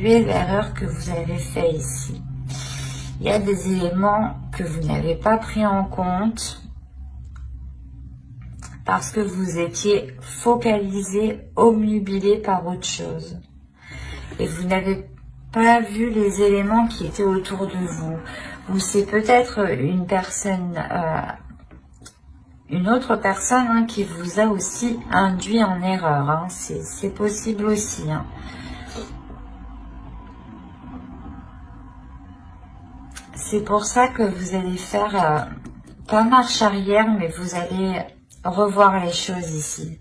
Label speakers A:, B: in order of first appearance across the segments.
A: évaluer l'erreur que vous avez faite ici. Il y a des éléments que vous n'avez pas pris en compte parce que vous étiez focalisé, obnubilé par autre chose. Et vous n'avez pas vu les éléments qui étaient autour de vous. Ou c'est peut-être une personne, une autre personne hein, qui vous a aussi induit en erreur. Hein. C'est possible aussi. Hein. C'est pour ça que vous allez faire, pas marche arrière, mais vous allez revoir les choses ici.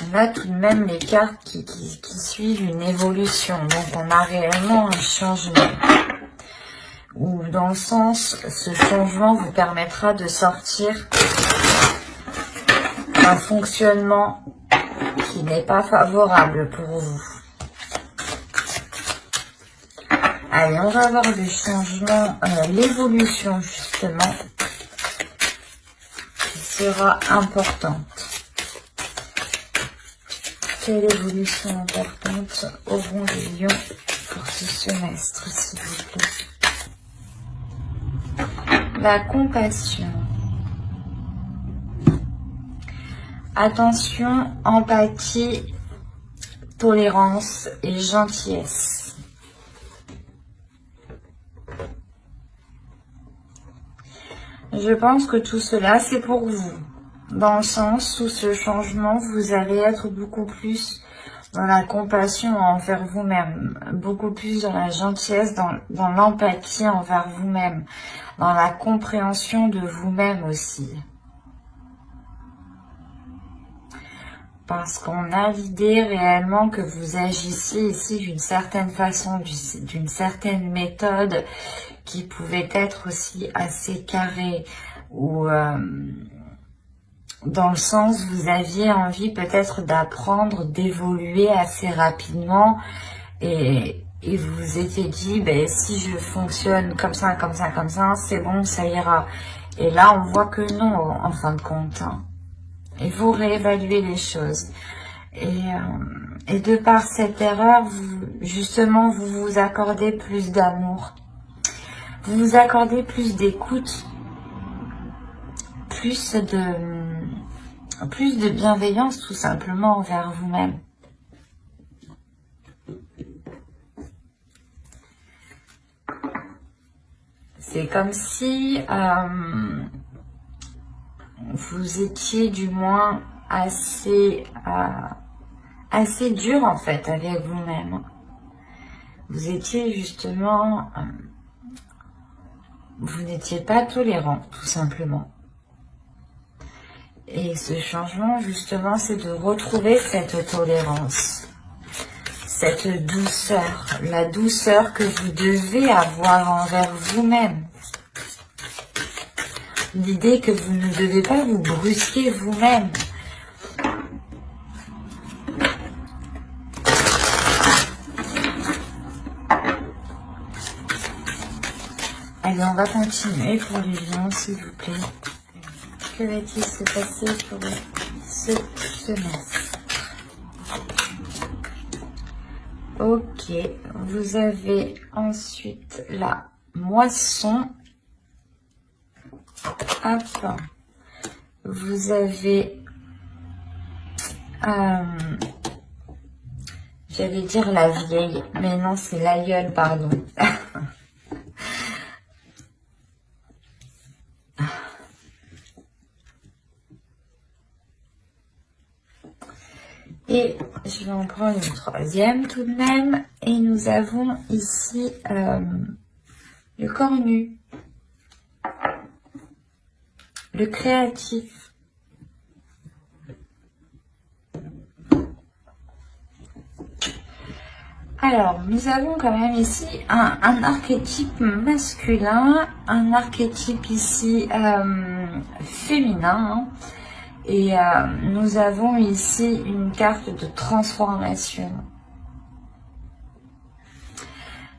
A: On a tout de même les cartes qui suivent une évolution. Donc, on a réellement un changement. Ou dans le sens, ce changement vous permettra de sortir d'un fonctionnement qui n'est pas favorable pour vous. Allez, on va voir le changement, l'évolution justement, qui sera importante. Quelle évolution importante auront les lions pour ce semestre, s'il vous plaît? La compassion. Attention, empathie, tolérance et gentillesse. Je pense que tout cela, c'est pour vous. Dans le sens où ce changement, vous allez être beaucoup plus dans la compassion envers vous-même, beaucoup plus dans la gentillesse, dans l'empathie envers vous-même, dans la compréhension de vous-même aussi. Parce qu'on a l'idée réellement que vous agissiez ici d'une certaine façon, d'une certaine méthode qui pouvait être aussi assez carrée ou dans le sens vous aviez envie peut-être d'apprendre, d'évoluer assez rapidement et vous vous étiez dit ben, si je fonctionne comme ça, c'est bon, ça ira. Et là on voit que non en fin de compte. Hein. Et vous réévaluez les choses. Et de par cette erreur, justement, vous vous accordez plus d'amour. Vous vous accordez plus d'écoute, plus de bienveillance tout simplement envers vous-même. C'est comme si vous étiez du moins assez dur en fait avec vous-même. Vous étiez justement, vous n'étiez pas tolérant tout simplement. Et ce changement justement c'est de retrouver cette tolérance, cette douceur, la douceur que vous devez avoir envers vous-même. L'idée que vous ne devez pas vous brusquer vous-même. Allez, on va continuer pour les lions, s'il vous plaît. Que va-t-il se passer pour ce semestre? Ok, vous avez ensuite la moisson. Hop. Vous avez, j'allais dire la vieille, mais non, c'est l'aïeul, pardon. Et je vais en prendre une troisième tout de même. Et nous avons ici le cornu. Le créatif. Alors, nous avons quand même ici un archétype masculin, un archétype ici féminin. Hein. Et nous avons ici une carte de transformation.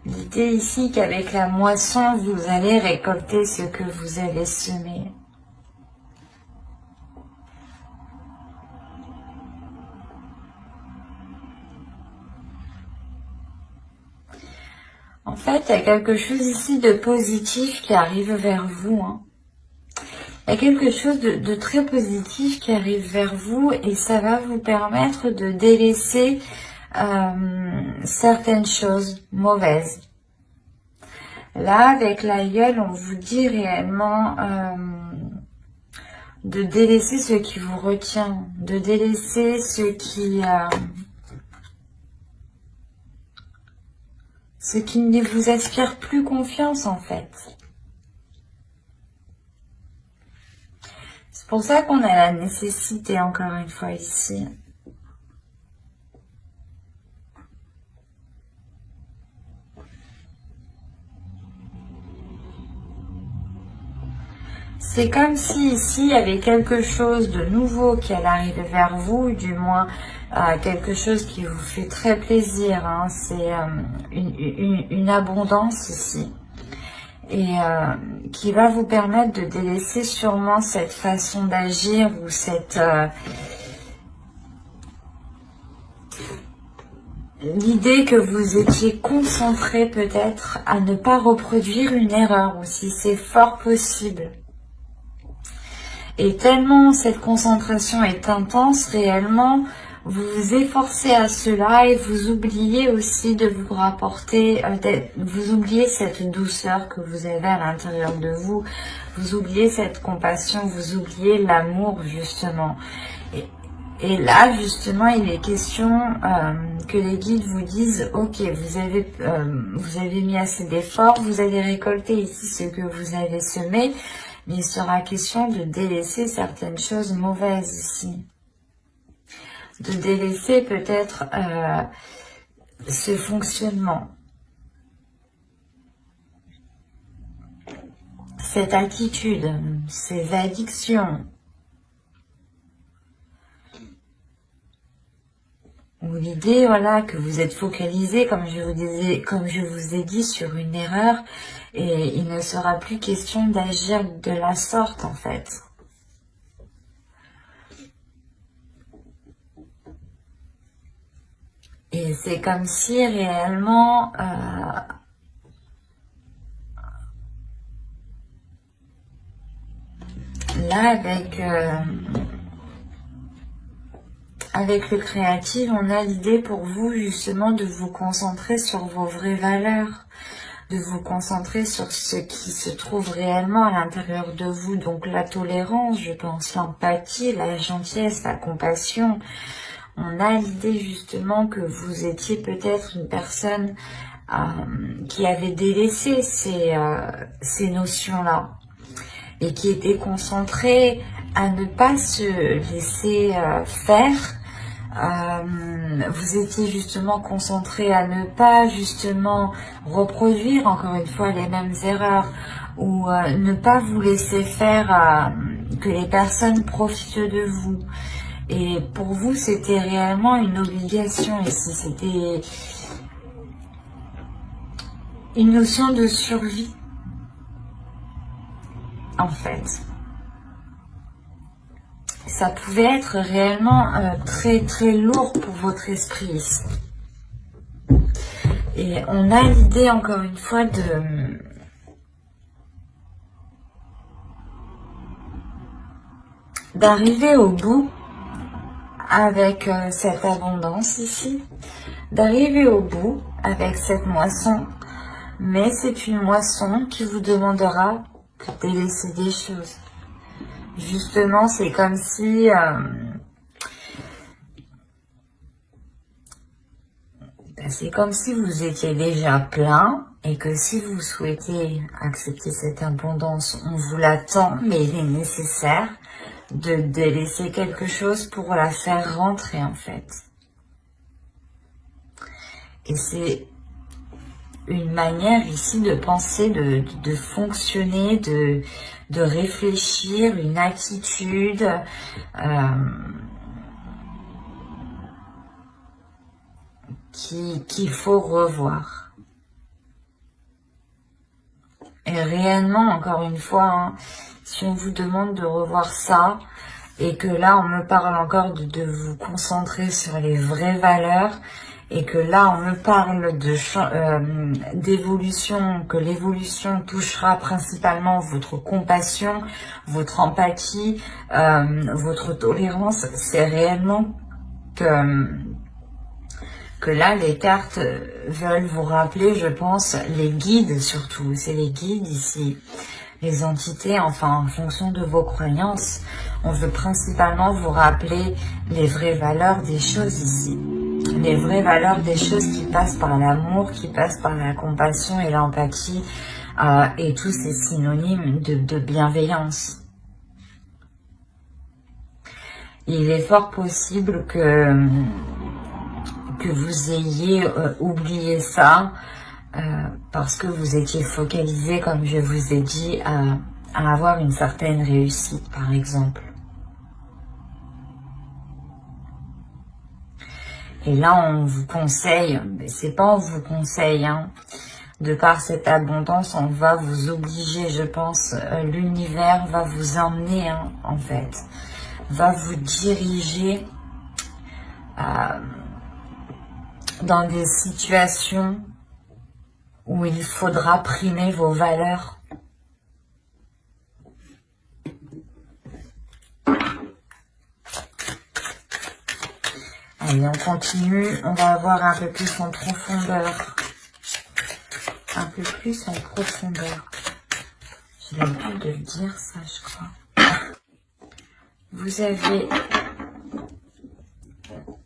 A: L'idée ici qu'avec la moisson, vous allez récolter ce que vous avez semé. En fait, il y a quelque chose ici de positif qui arrive vers vous. Hein. Il y a quelque chose de très positif qui arrive vers vous et ça va vous permettre de délaisser certaines choses mauvaises. Là, avec l'aïeul, on vous dit réellement de délaisser ce qui vous retient, de délaisser ce qui ne vous inspire plus confiance en fait. C'est pour ça qu'on a la nécessité, encore une fois, ici. C'est comme si ici, il y avait quelque chose de nouveau qui allait arriver vers vous, du moins quelque chose qui vous fait très plaisir. Hein. C'est une abondance ici. Et qui va vous permettre de délaisser sûrement cette façon d'agir ou cette... l'idée que vous étiez concentré peut-être à ne pas reproduire une erreur aussi, c'est fort possible. Et tellement cette concentration est intense, réellement, vous vous efforcez à cela et vous oubliez aussi de vous rapporter, vous oubliez cette douceur que vous avez à l'intérieur de vous, vous oubliez cette compassion, vous oubliez l'amour justement. Et là, justement, il est question que les guides vous disent, ok, vous avez mis assez d'efforts, vous avez récolté ici ce que vous avez semé, mais il sera question de délaisser certaines choses mauvaises ici. De délaisser peut-être ce fonctionnement. Cette attitude, ces addictions. Ou l'idée, voilà, que vous êtes focalisé, comme je vous ai dit, sur une erreur, et il ne sera plus question d'agir de la sorte, en fait. Et c'est comme si réellement, là, avec le créatif, on a l'idée pour vous justement de vous concentrer sur vos vraies valeurs, de vous concentrer sur ce qui se trouve réellement à l'intérieur de vous. Donc la tolérance, je pense, l'empathie, la gentillesse, la compassion. On a l'idée justement que vous étiez peut-être une personne qui avait délaissé ces notions-là et qui était concentrée à ne pas se laisser faire. Vous étiez justement concentré à ne pas justement reproduire encore une fois les mêmes erreurs ou ne pas vous laisser faire que les personnes profitent de vous. Et pour vous, c'était réellement une obligation ici, c'était une notion de survie, en fait. Ça pouvait être réellement très très lourd pour votre esprit ici. Et on a l'idée, encore une fois, d'arriver au bout avec cette abondance ici, d'arriver au bout avec cette moisson, mais c'est une moisson qui vous demandera de délaisser des choses. Justement, c'est comme si vous étiez déjà plein et que si vous souhaitez accepter cette abondance, on vous l'attend, mais il est nécessaire de délaisser quelque chose pour la faire rentrer en fait. Et c'est une manière ici de penser, de fonctionner, de réfléchir, une attitude qu'il faut revoir. Et réellement, encore une fois, hein, si on vous demande de revoir ça, et que là, on me parle encore de vous concentrer sur les vraies valeurs, et que là on me parle de d'évolution, que l'évolution touchera principalement votre compassion, votre empathie, votre tolérance, c'est réellement que là les cartes veulent vous rappeler, je pense, les guides surtout, c'est les guides ici, les entités, enfin en fonction de vos croyances, on veut principalement vous rappeler les vraies valeurs des choses ici. Les vraies valeurs des choses qui passent par l'amour, qui passent par la compassion et l'empathie, et tous ces synonymes de bienveillance. Il est fort possible que vous ayez oublié ça, parce que vous étiez focalisé, comme je vous ai dit, à avoir une certaine réussite, par exemple. Et là, on vous conseille, mais c'est pas on vous conseille, hein, de par cette abondance, on va vous obliger, je pense, l'univers va vous emmener, hein, en fait, va vous diriger dans des situations où il faudra primer vos valeurs. Allez, on continue, on va voir un peu plus en profondeur. Un peu plus en profondeur. J'ai l'habitude de le dire, ça, je crois. Vous avez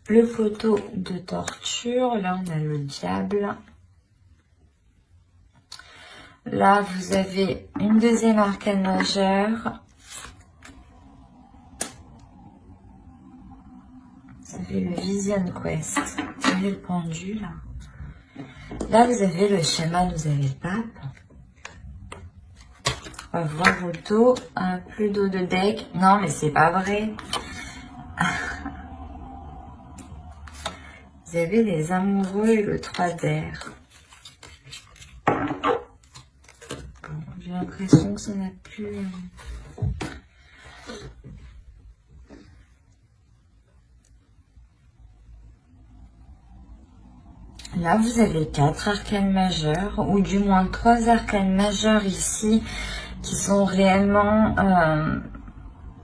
A: le poteau de torture. Là, on a le diable. Là, vous avez une deuxième arcane majeure. Vous avez le Vision Quest. Vous avez le pendu, là. Là, vous avez le chaman, vous avez le pape. On va voir vos dos. Plus d'eau de deck. Non, mais c'est pas vrai. Vous avez les amoureux et le 3 d'air. Bon, j'ai l'impression que ça n'a plus... Là, vous avez 4 arcanes majeures, ou du moins 3 arcanes majeures ici, qui sont réellement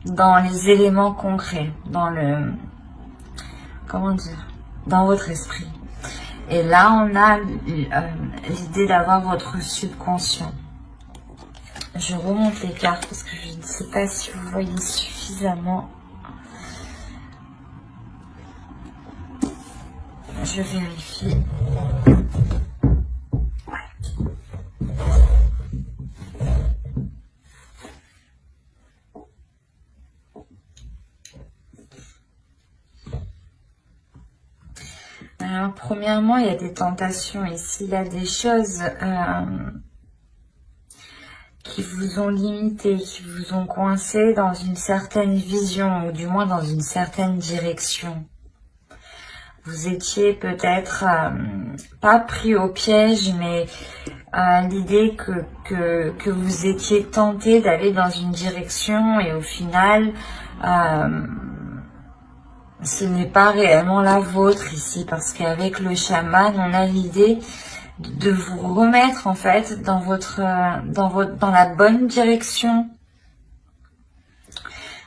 A: dans les éléments concrets, dans le... Comment dire? Dans votre esprit. Et là, on a l'idée d'avoir votre subconscient. Je remonte les cartes parce que je ne sais pas si vous voyez suffisamment. Je vérifie. Alors, premièrement, il y a des tentations ici. Il y a des choses qui vous ont limité, qui vous ont coincé dans une certaine vision, ou du moins dans une certaine direction. Vous étiez peut-être pas pris au piège, mais l'idée que vous étiez tenté d'aller dans une direction et au final, ce n'est pas réellement la vôtre ici, parce qu'avec le chaman, on a l'idée de vous remettre en fait dans la bonne direction.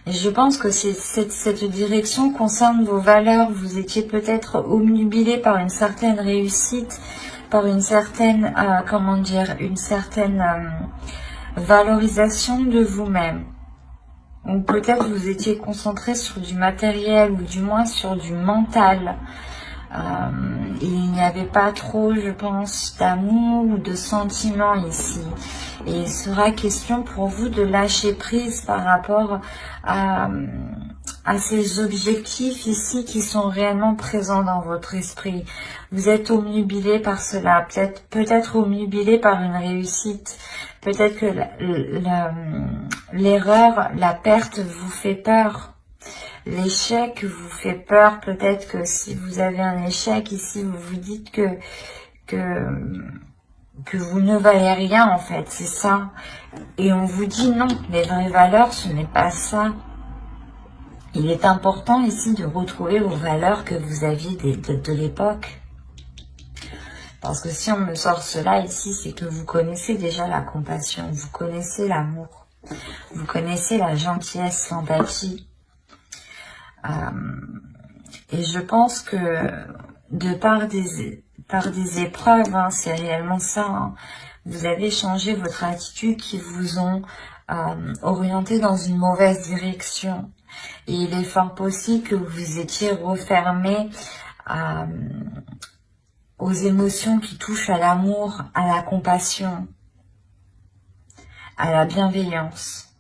A: Et je pense que cette direction concerne vos valeurs. Vous étiez peut-être obnubilé par une certaine réussite, par une certaine, comment dire, une certaine valorisation de vous-même. Ou peut-être vous étiez concentré sur du matériel, ou du moins sur du mental. Il n'y avait pas trop, je pense, d'amour ou de sentiments ici. Et il sera question pour vous de lâcher prise par rapport à ces objectifs ici qui sont réellement présents dans votre esprit. Vous êtes obnubilé par cela, peut-être obnubilé par une réussite. Peut-être que l'erreur, la perte vous fait peur. L'échec vous fait peur. Peut-être que si vous avez un échec ici, vous vous dites que vous ne valez rien en fait, c'est ça. Et on vous dit non, les vraies valeurs, ce n'est pas ça. Il est important ici de retrouver vos valeurs que vous aviez de l'époque. Parce que si on me sort cela ici, c'est que vous connaissez déjà la compassion, vous connaissez l'amour, vous connaissez la gentillesse, l'empathie. Et je pense que de par des épreuves, hein, c'est réellement ça, hein, vous avez changé votre attitude qui vous ont orienté dans une mauvaise direction. Et il est fort possible que vous étiez refermé aux émotions qui touchent à l'amour, à la compassion, à la bienveillance.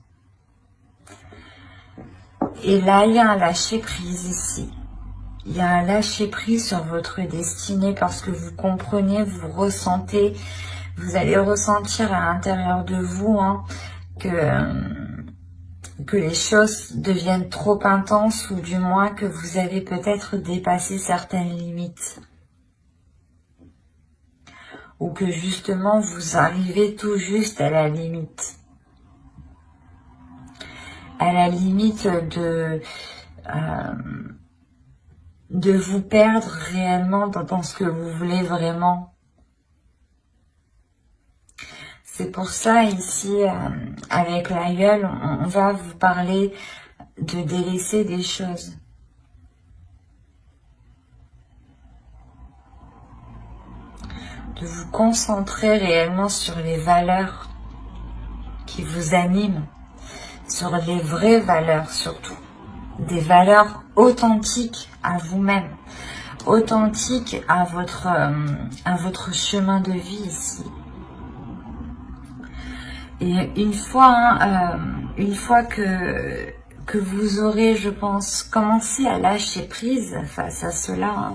A: Et là, il y a un lâcher-prise ici. Il y a un lâcher-prise sur votre destinée parce que vous comprenez, vous ressentez, vous allez ressentir à l'intérieur de vous hein, que les choses deviennent trop intenses ou du moins que vous avez peut-être dépassé certaines limites. Ou que justement vous arrivez tout juste à la limite. À la limite de vous perdre réellement dans ce que vous voulez vraiment. C'est pour ça ici, avec l'aïeul, on va vous parler de délaisser des choses. De vous concentrer réellement sur les valeurs qui vous animent, sur les vraies valeurs surtout. Des valeurs authentiques à vous-même, authentiques à votre chemin de vie ici. Et une fois que vous aurez, je pense, commencé à lâcher prise face à cela,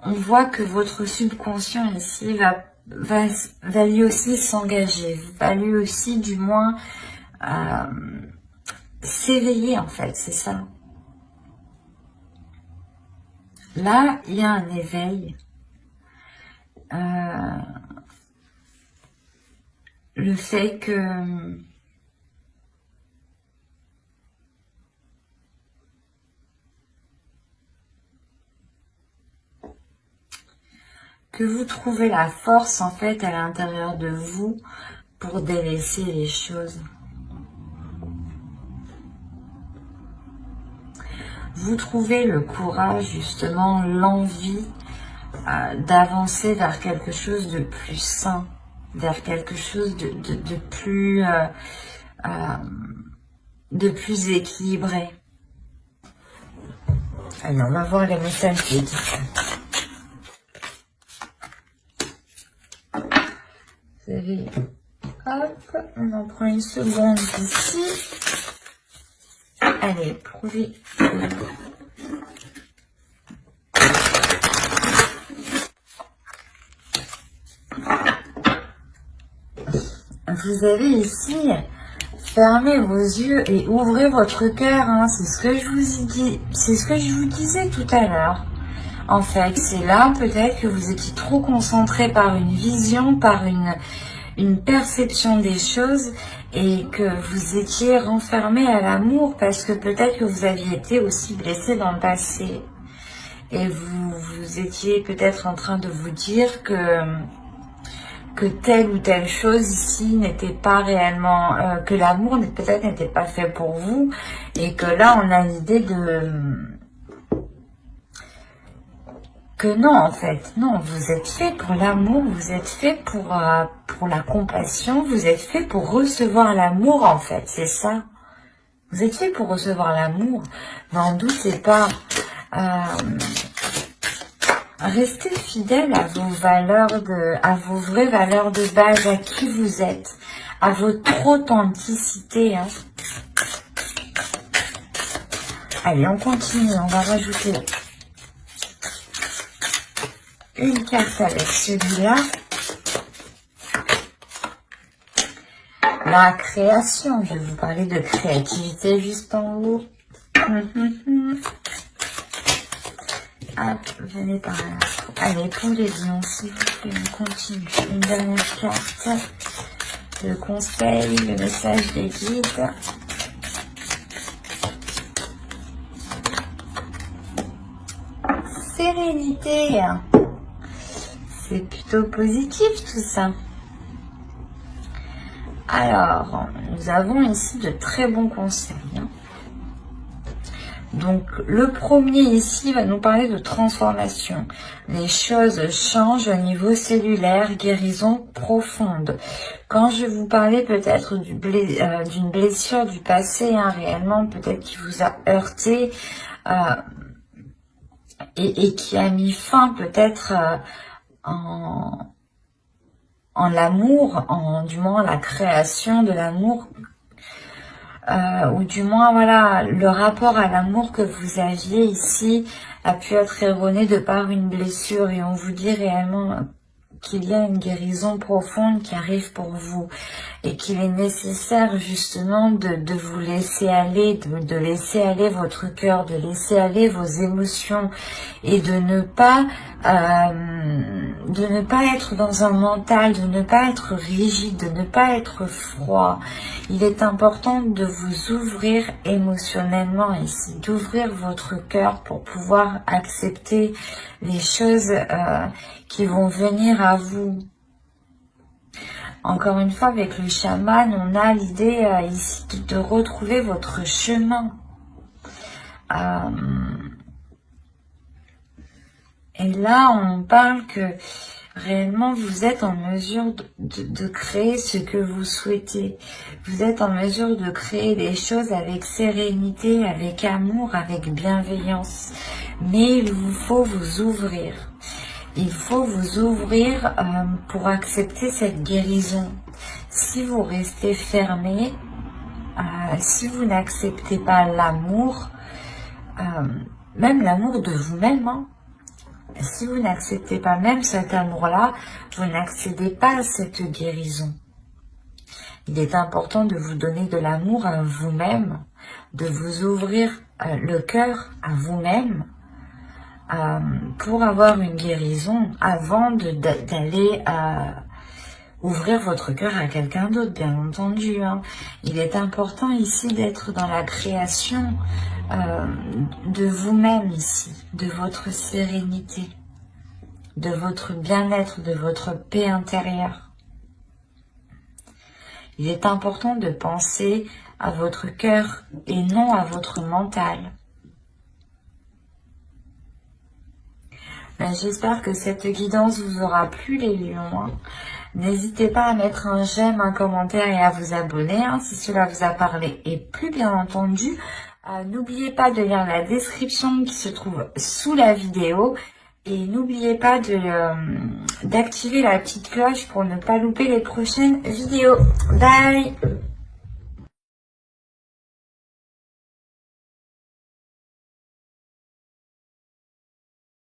A: on voit que votre subconscient ici va lui aussi s'engager, va lui aussi du moins s'éveiller en fait, c'est ça. Là, il y a un éveil. Le fait que vous trouvez la force en fait à l'intérieur de vous pour délaisser les choses. Vous trouvez le courage, justement, l'envie d'avancer vers quelque chose de plus sain, vers quelque chose de plus équilibré. Allez, on va voir les messages des guides. Vous avez... Hop, on en prend une seconde ici. Allez, prouvez. Vous avez ici fermé vos yeux et ouvrez votre cœur. Hein. C'est ce que je vous ai dit. C'est ce que je vous disais tout à l'heure. En fait, c'est là peut-être que vous étiez trop concentré par une vision, par une perception des choses et que vous étiez renfermé à l'amour parce que peut-être que vous aviez été aussi blessé dans le passé. Et vous étiez peut-être en train de vous dire que telle ou telle chose ici n'était pas réellement, que l'amour peut-être n'était pas fait pour vous et que là on a l'idée que non en fait, non, vous êtes fait pour l'amour, vous êtes fait pour la compassion, vous êtes fait pour recevoir l'amour en fait, c'est ça. Vous êtes fait pour recevoir l'amour, n'en doutez pas. Restez fidèle à vos valeurs à vos vraies valeurs de base, à qui vous êtes, à votre authenticité. Hein. Allez, on continue, on va rajouter une carte avec celui-là. La création, je vais vous parler de créativité juste en haut. Hop, venez par là. Allez, pour les lions, s'il vous plaît, on continue. Une dernière carte. Le conseil, le message des guides. sérénité. C'est plutôt positif tout ça. Alors, nous avons ici de très bons conseils. Donc, le premier ici va nous parler de transformation. Les choses changent au niveau cellulaire, guérison profonde. Quand je vous parlais peut-être d'une blessure du passé, réellement, peut-être qui vous a heurté et qui a mis fin peut-être en l'amour, du moins la création de l'amour, ou du moins voilà, le rapport à l'amour que vous aviez ici a pu être erroné de par une blessure, et on vous dit réellement qu'il y a une guérison profonde qui arrive pour vous et qu'il est nécessaire justement de vous laisser aller, de laisser aller votre cœur, de laisser aller vos émotions et de ne pas être dans un mental, de ne pas être rigide, de ne pas être froid. Il est important de vous ouvrir émotionnellement ici, d'ouvrir votre cœur pour pouvoir accepter les choses qui vont venir à vous. Encore une fois, avec le chaman, on a l'idée ici de retrouver votre chemin. Et là, on parle que réellement, vous êtes en mesure de créer ce que vous souhaitez. Vous êtes en mesure de créer des choses avec sérénité, avec amour, avec bienveillance. Mais il vous faut vous ouvrir. Il faut vous ouvrir pour accepter cette guérison. Si vous restez fermé, si vous n'acceptez pas l'amour, même l'amour de vous-même, si vous n'acceptez pas même cet amour-là, vous n'accédez pas à cette guérison. Il est important de vous donner de l'amour à vous-même, de vous ouvrir le cœur à vous-même, pour avoir une guérison avant d'aller ouvrir votre cœur à quelqu'un d'autre, bien entendu. Il est important ici d'être dans la création de vous-même ici, de votre sérénité, de votre bien-être, de votre paix intérieure. Il est important de penser à votre cœur et non à votre mental. J'espère que cette guidance vous aura plu, les lions. N'hésitez pas à mettre un j'aime, un commentaire et à vous abonner si cela vous a parlé et plu, bien entendu. N'oubliez pas de lire la description qui se trouve sous la vidéo. Et n'oubliez pas d'activer la petite cloche pour ne pas louper les prochaines vidéos. Bye!